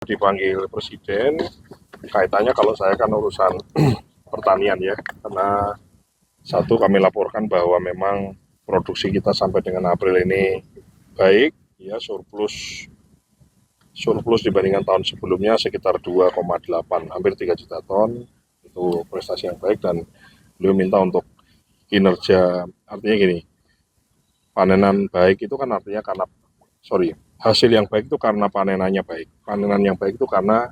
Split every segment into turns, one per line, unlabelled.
dipanggil Presiden, kaitannya kalau saya kan urusan pertanian ya, karena satu kami laporkan bahwa memang produksi kita sampai dengan April ini baik, ya surplus dibandingkan tahun sebelumnya sekitar 2,8, hampir 3 juta ton, itu prestasi yang baik dan beliau minta untuk kinerja, artinya gini, panenan baik itu kan artinya hasil yang baik itu karena panenannya baik. Panenan yang baik itu karena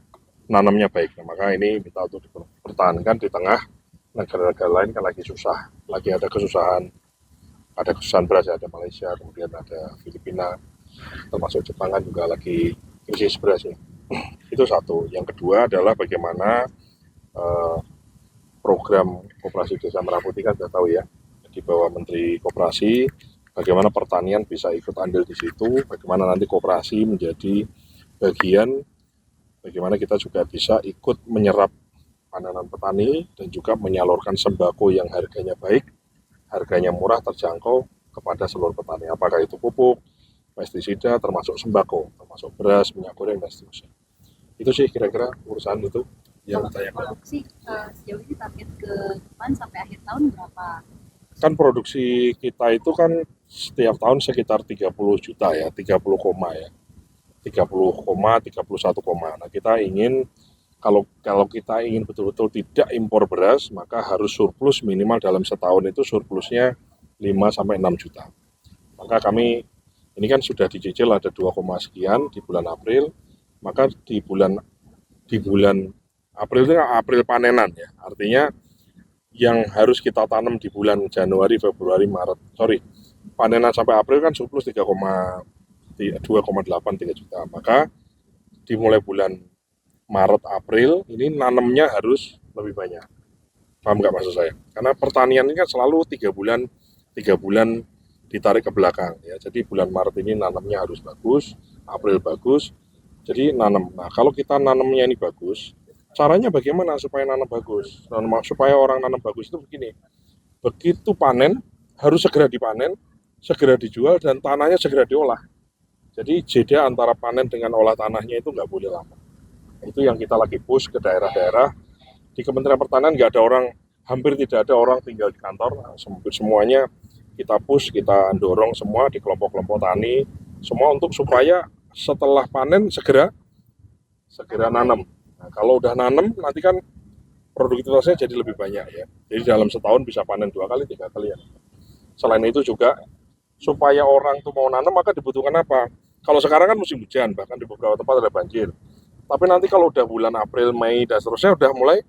nanamnya baik. Nah, maka ini minta untuk dipertahankan di tengah negara-negara lain kan lagi susah. Lagi ada kesusahan beras, ada Malaysia, kemudian ada Filipina, termasuk Jepang kan juga lagi krisis beras ya. Itu satu. Yang kedua adalah bagaimana program Koperasi Desa Merah Putih kan sudah tahu ya, di bawah Menteri Koperasi, bagaimana pertanian bisa ikut andil di situ, bagaimana nanti koperasi menjadi bagian, bagaimana kita juga bisa ikut menyerap panenan petani dan juga menyalurkan sembako yang harganya baik, harganya murah, terjangkau kepada seluruh petani. Apakah itu pupuk, pestisida, termasuk sembako, termasuk beras, minyak goreng, dan seterusnya. Itu sih kira-kira urusan itu yang saya
produksi sejauh ini target ke depan sampai akhir tahun berapa?
Kan produksi kita itu kan setiap tahun sekitar 30 juta ya, 30 koma, 31 koma. Nah, kita ingin kalau kita ingin betul-betul tidak impor beras, maka harus surplus minimal dalam setahun itu surplusnya 5 sampai 6 juta. Maka kami ini kan sudah dicicil ada 2, sekian di bulan April, maka di bulan April itu April panenan ya. Artinya yang harus kita tanam di bulan Januari, Februari, Maret, panenan sampai April kan surplus 2,8, 3 juta. Maka dimulai bulan Maret, April, ini nanamnya harus lebih banyak. Paham nggak maksud saya? Karena pertanian ini kan selalu 3 bulan ditarik ke belakang. Ya. Jadi bulan Maret ini nanamnya harus bagus, April bagus, jadi nanam. Nah, kalau kita nanamnya ini bagus, caranya bagaimana supaya nanam bagus? Supaya orang nanam bagus itu begini, begitu panen harus segera dipanen, segera dijual, dan tanahnya segera diolah. Jadi jeda antara panen dengan olah tanahnya itu nggak boleh lama. Itu yang kita lagi push ke daerah-daerah. Di Kementerian Pertanian nggak ada orang, hampir tidak ada orang tinggal di kantor. Nah, semuanya kita push, kita dorong semua di kelompok-kelompok tani, semua untuk supaya setelah panen segera nanam. Nah, kalau udah nanam nanti kan produktivitasnya jadi lebih banyak ya. Jadi dalam setahun bisa panen 2 kali, 3 kali ya. Selain itu juga supaya orang tuh mau nanam maka dibutuhkan apa? Kalau sekarang kan musim hujan, bahkan di beberapa tempat ada banjir. Tapi nanti kalau udah bulan April, Mei dan seterusnya udah mulai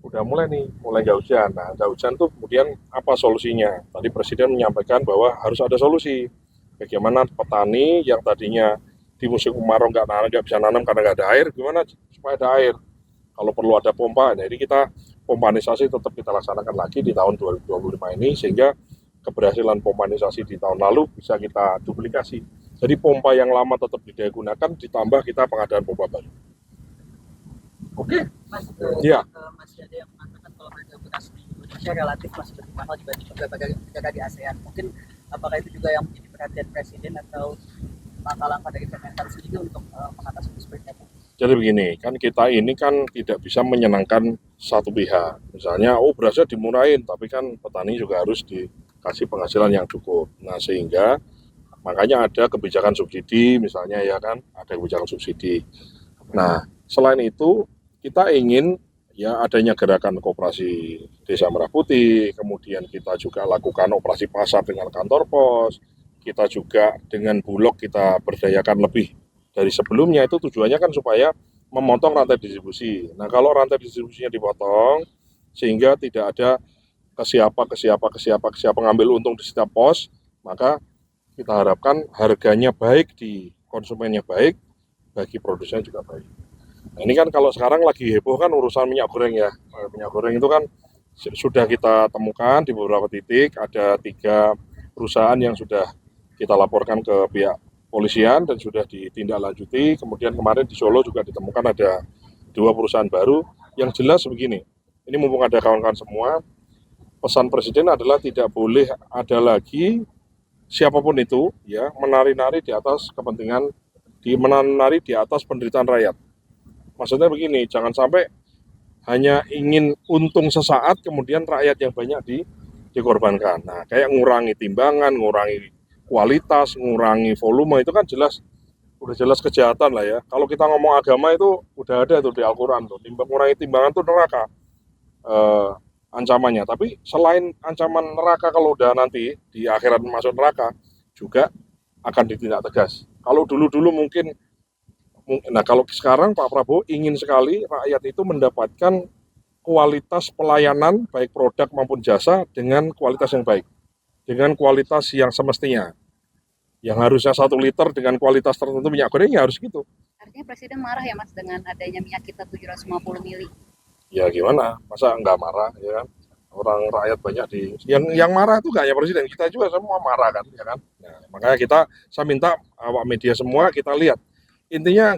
nggak hujan. Nah, nggak hujan tuh kemudian apa solusinya? Tadi Presiden menyampaikan bahwa harus ada solusi. Bagaimana petani yang tadinya di musim kemarau nggak bisa nanam karena nggak ada air, gimana supaya ada air? Kalau perlu ada pompa, jadi kita pompanisasi tetap kita laksanakan lagi di tahun 2025 ini sehingga keberhasilan pompanisasi di tahun lalu bisa kita duplikasi. Jadi pompa yang lama tetap digunakan, ditambah kita pengadaan pompa baru. Oke?
Mas,
ya.
masih ada yang mengatakan kalau harga beras di Indonesia relatif masih lebih mahal dibanding beberapa negara di ASEAN. Mungkin apakah itu juga yang menjadi perhatian Presiden atau langkah-langkah dari Kementan sendiri untuk mengatasi seperti itu?
Jadi begini, kan kita ini kan tidak bisa menyenangkan satu pihak. Misalnya, berasnya dimurahin, tapi kan petani juga harus dikasih penghasilan yang cukup. Nah, sehingga makanya ada kebijakan subsidi, misalnya ya kan, ada kebijakan subsidi. Nah, selain itu kita ingin ya adanya gerakan Koperasi Desa Merah Putih, kemudian kita juga lakukan operasi pasar dengan kantor pos, kita juga dengan Bulog kita berdayakan lebih dari sebelumnya. Itu tujuannya kan supaya memotong rantai distribusi. Nah, kalau rantai distribusinya dipotong sehingga tidak ada kesiapa ngambil untung di setiap pos, maka kita harapkan harganya baik di konsumennya baik, bagi produsen juga baik. Nah, ini kan kalau sekarang lagi heboh kan urusan minyak goreng ya. Minyak goreng itu kan sudah kita temukan di beberapa titik, ada 3 perusahaan yang sudah kita laporkan ke pihak polisian dan sudah ditindaklanjuti. Kemudian kemarin di Solo juga ditemukan ada 2 perusahaan baru. Yang jelas begini, ini mumpung ada kawan-kawan semua, pesan Presiden adalah tidak boleh ada lagi siapapun itu ya menari-nari di atas kepentingan, menari di atas penderitaan rakyat. Maksudnya begini, jangan sampai hanya ingin untung sesaat kemudian rakyat yang banyak dikorbankan. Nah, kayak ngurangi timbangan, ngurangi kualitas, ngurangi volume itu kan udah jelas kejahatan lah ya. Kalau kita ngomong agama itu udah ada tuh di Al-Quran tuh, ngurangi timbangan tuh neraka ancamannya. Tapi selain ancaman neraka kalau udah nanti di akhirat masuk neraka juga akan ditindak tegas. Kalau dulu-dulu mungkin, nah kalau sekarang Pak Prabowo ingin sekali rakyat itu mendapatkan kualitas pelayanan baik produk maupun jasa dengan kualitas yang baik, dengan kualitas yang semestinya. Yang harusnya 1 liter dengan kualitas tertentu minyak goreng ya harus gitu.
Artinya Presiden marah ya Mas dengan adanya minyak kita 750 mili.
Ya gimana, masa nggak marah ya kan? Orang rakyat banyak yang marah itu nggak hanya presiden, kita juga semua marah kan, ya kan? Nah, makanya saya minta awak media semua kita lihat, intinya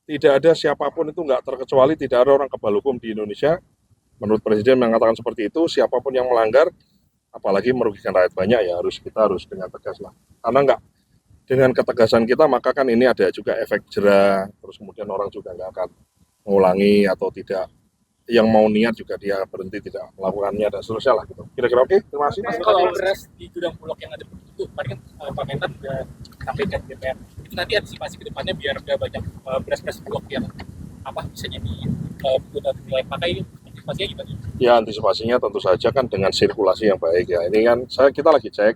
tidak ada siapapun itu nggak terkecuali, tidak ada orang kebal hukum di Indonesia. Menurut presiden mengatakan seperti itu, siapapun yang melanggar, apalagi merugikan rakyat banyak ya kita harus dengan tegas lah. Karena nggak dengan ketegasan kita maka kan ini ada juga efek jera, terus kemudian orang juga nggak akan mengulangi atau tidak, yang mau niat juga dia berhenti tidak melakukannya dan seterusnya lah gitu. Kira-kira oke, terima kasih.
Mas, kalau beras di gudang Bulog yang ada itu, tadi kan Pak Mentan udah sampaikan DPR, itu nanti antisipasi ke depannya biar nggak banyak beras-beras Bulog yang bisa jadi nilai pakai, antisipasinya gimana?
Ya antisipasinya tentu saja kan dengan sirkulasi yang baik ya. Ini kan kita lagi cek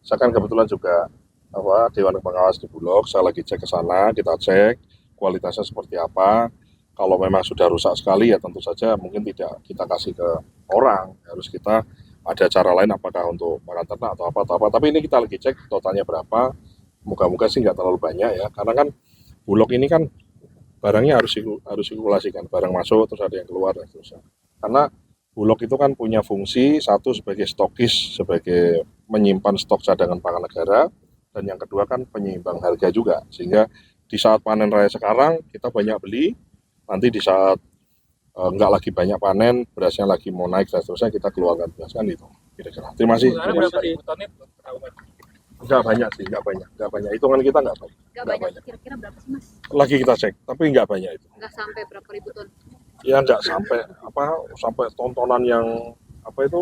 saya kan kebetulan juga Dewan Pengawas di Bulog, saya lagi cek ke sana, kita cek kualitasnya seperti apa. Kalau memang sudah rusak sekali ya tentu saja mungkin tidak kita kasih ke orang, harus kita ada cara lain apakah untuk makan ternak atau apa. Tapi ini kita lagi cek totalnya berapa, moga-moga sih nggak terlalu banyak ya, karena kan Bulog ini kan barangnya harus sirkulasi kan, barang masuk terus ada yang keluar dan seterusnya. Karena Bulog itu kan punya fungsi, satu sebagai stokis, sebagai menyimpan stok cadangan pangan negara, dan yang kedua kan penyeimbang harga juga, sehingga di saat panen raya sekarang kita banyak beli, nanti di saat nggak lagi banyak panen, berasnya lagi mau naik dan seterusnya kita keluarkan beras kan itu. Kira-kira. Terima kasih. Nggak banyak sih, nggak banyak. Hitungan kita nggak banyak.
Nggak banyak. Kira-kira berapa sih Mas?
Lagi kita cek, tapi nggak banyak itu.
Nggak sampai berapa ribu ton?
Ya nggak sampai tontonan yang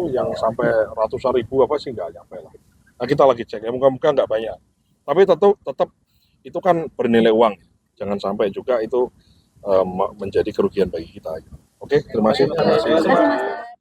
yang sampai ratusan ribu sih nggak nyampe lah. Nah kita lagi cek ya, muka-muka nggak banyak. Tapi tetap itu kan bernilai uang. Jangan sampai juga itu menjadi kerugian bagi kita. Oke, terima kasih.
Terima kasih Mas.